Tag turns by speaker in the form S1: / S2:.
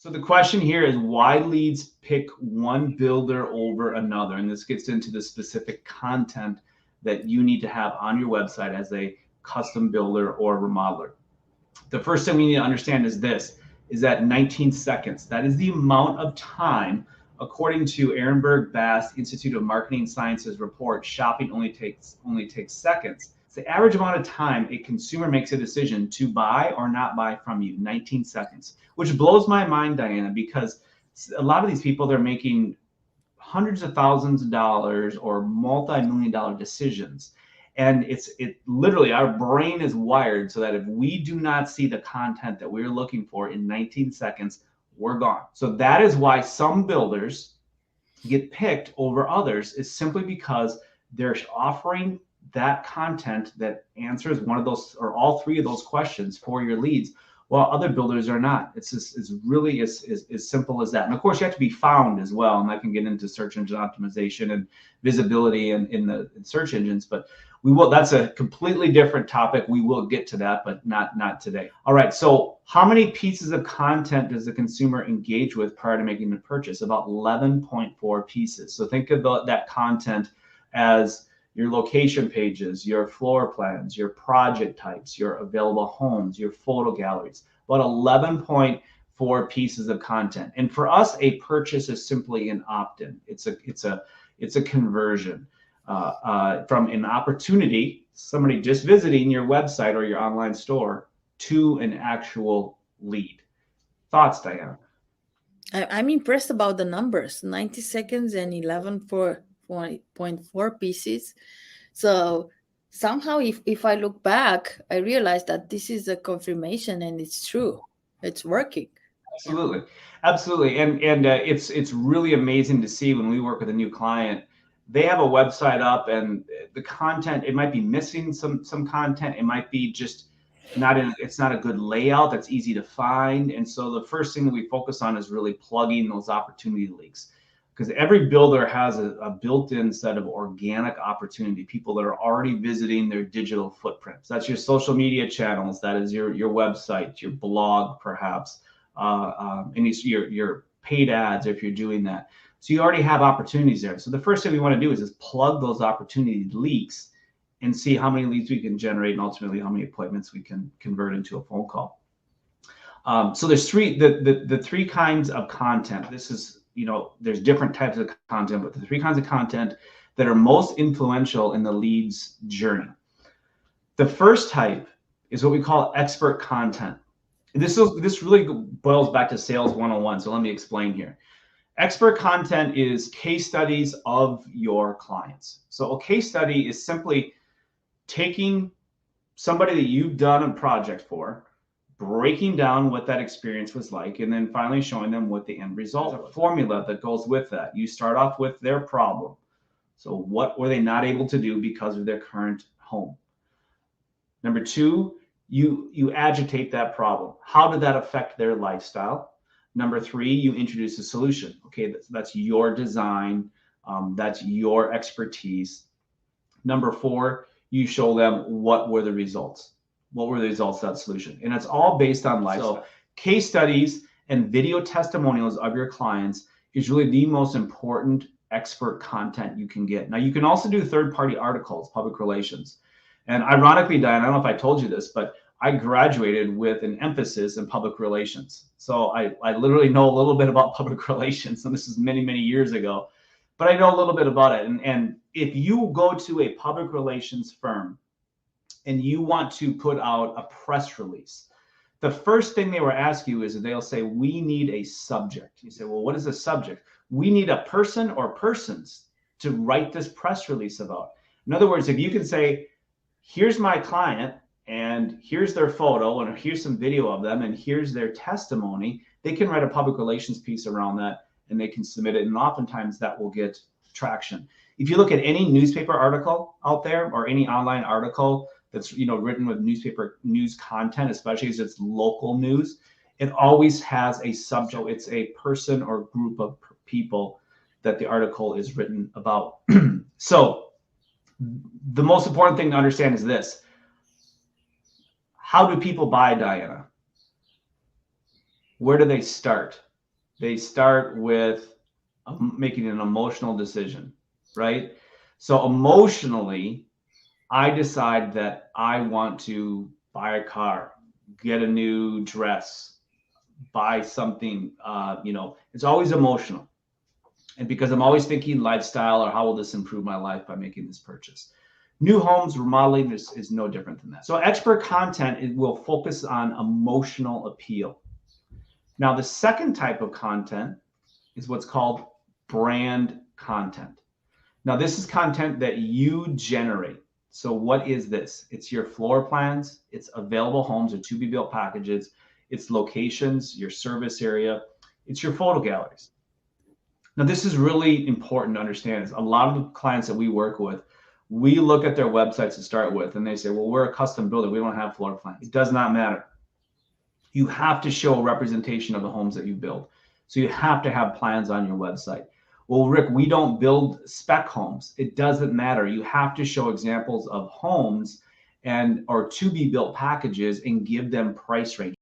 S1: So the question here is why leads pick one builder over another? And this gets into the specific content that you need to have on your website as a custom builder or remodeler. The first thing we need to understand is this, is that 19 seconds. That is the amount of time, according to Ehrenberg Bass Institute of Marketing Sciences report, shopping only takes seconds. It's the average amount of time a consumer makes a decision to buy or not buy from you, 19 seconds, which blows my mind, Diana, because a lot of these people, they're making hundreds of thousands of dollars or multi-million-dollar decisions. And it literally, our brain is wired so that if we do not see the content that we're looking for in 19 seconds, we're gone. So that is why some builders get picked over others, is simply because they're offering that content that answers one of those or all three of those questions for your leads, while other builders are not. It's really as simple as that. And of course, you have to be found as well. And I can get into search engine optimization and visibility in search engines, but we will. That's a completely different topic. We will get to that, but not today. All right. So how many pieces of content does the consumer engage with prior to making the purchase? About 11.4 pieces. So think about that content as your location pages, your floor plans, your project types, your available homes, your photo galleries, about 11.4 pieces of content. And for us, a purchase is simply an opt-in. It's a conversion from an opportunity, somebody just visiting your website or your online store, to an actual lead. Thoughts, Diana?
S2: I'm impressed about the numbers, 90 seconds and 11.4 pieces. So somehow, if I look back, I realize that this is a confirmation and it's true. It's working.
S1: Absolutely. Absolutely. And it's really amazing to see when we work with a new client, they have a website up and the content, it might be missing some content. It might be just it's not a good layout that's easy to find. And so the first thing that we focus on is really plugging those opportunity leaks, because every builder has a built-in set of organic opportunity, people that are already visiting their digital footprints. That's your social media channels. That is your website, your blog, perhaps, and your paid ads if you're doing that. So you already have opportunities there. So the first thing we want to do is just plug those opportunity leaks and see how many leads we can generate and ultimately how many appointments we can convert into a phone call. So there's the three kinds of content. This is, there's different types of content, but the three kinds of content that are most influential in the lead's journey. The first type is what we call expert content. This really boils back to Sales 101. So let me explain here. Expert content is case studies of your clients. So a case study is simply taking somebody that you've done a project for, breaking down what that experience was like, and then finally showing them what the end result is. A formula that goes with that. You start off with their problem. So what were they not able to do because of their current home? Number two, you agitate that problem. How did that affect their lifestyle? Number three, you introduce a solution. Okay, that's your design. That's your expertise. Number four, you show them what were the results. What were the results of that solution? And it's all based on lifestyle. So case studies and video testimonials of your clients is really the most important expert content you can get. Now, you can also do third-party articles, public relations. And ironically, Diane, I don't know if I told you this, but I graduated with an emphasis in public relations. So I literally know a little bit about public relations, and this is many, many years ago, but I know a little bit about it. And if you go to a public relations firm and you want to put out a press release, the first thing they will ask you is they'll say, we need a subject. You say, well, what is a subject? We need a person or persons to write this press release about. In other words, if you can say, here's my client, and here's their photo, and here's some video of them, and here's their testimony, they can write a public relations piece around that, and they can submit it, and oftentimes that will get traction. If you look at any newspaper article out there or any online article that's written with newspaper news content, especially as it's local news, it always has a subject. It's a person or group of people that the article is written about. So the most important thing to understand is this. How do people buy, Diana? Where do they start? they start with making an emotional decision, right? So emotionally, I decide that I want to buy a car, get a new dress, buy something. It's always emotional. And because I'm always thinking lifestyle or how will this improve my life by making this purchase. New homes remodeling is no different than that. So expert content, it will focus on emotional appeal. Now, the second type of content is what's called brand content. Now, this is content that you generate. So what is this? It's your floor plans, it's available homes or to be built packages, it's locations, your service area, it's your photo galleries. Now, this is really important to understand. Is a lot of the clients that we work with, we look at their websites to start with, and they say, well, we're a custom builder. We don't have floor plans. It does not matter. You have to show a representation of the homes that you build. So you have to have plans on your website. Well, Rick, we don't build spec homes. It doesn't matter. You have to show examples of homes or to be built packages and give them price range.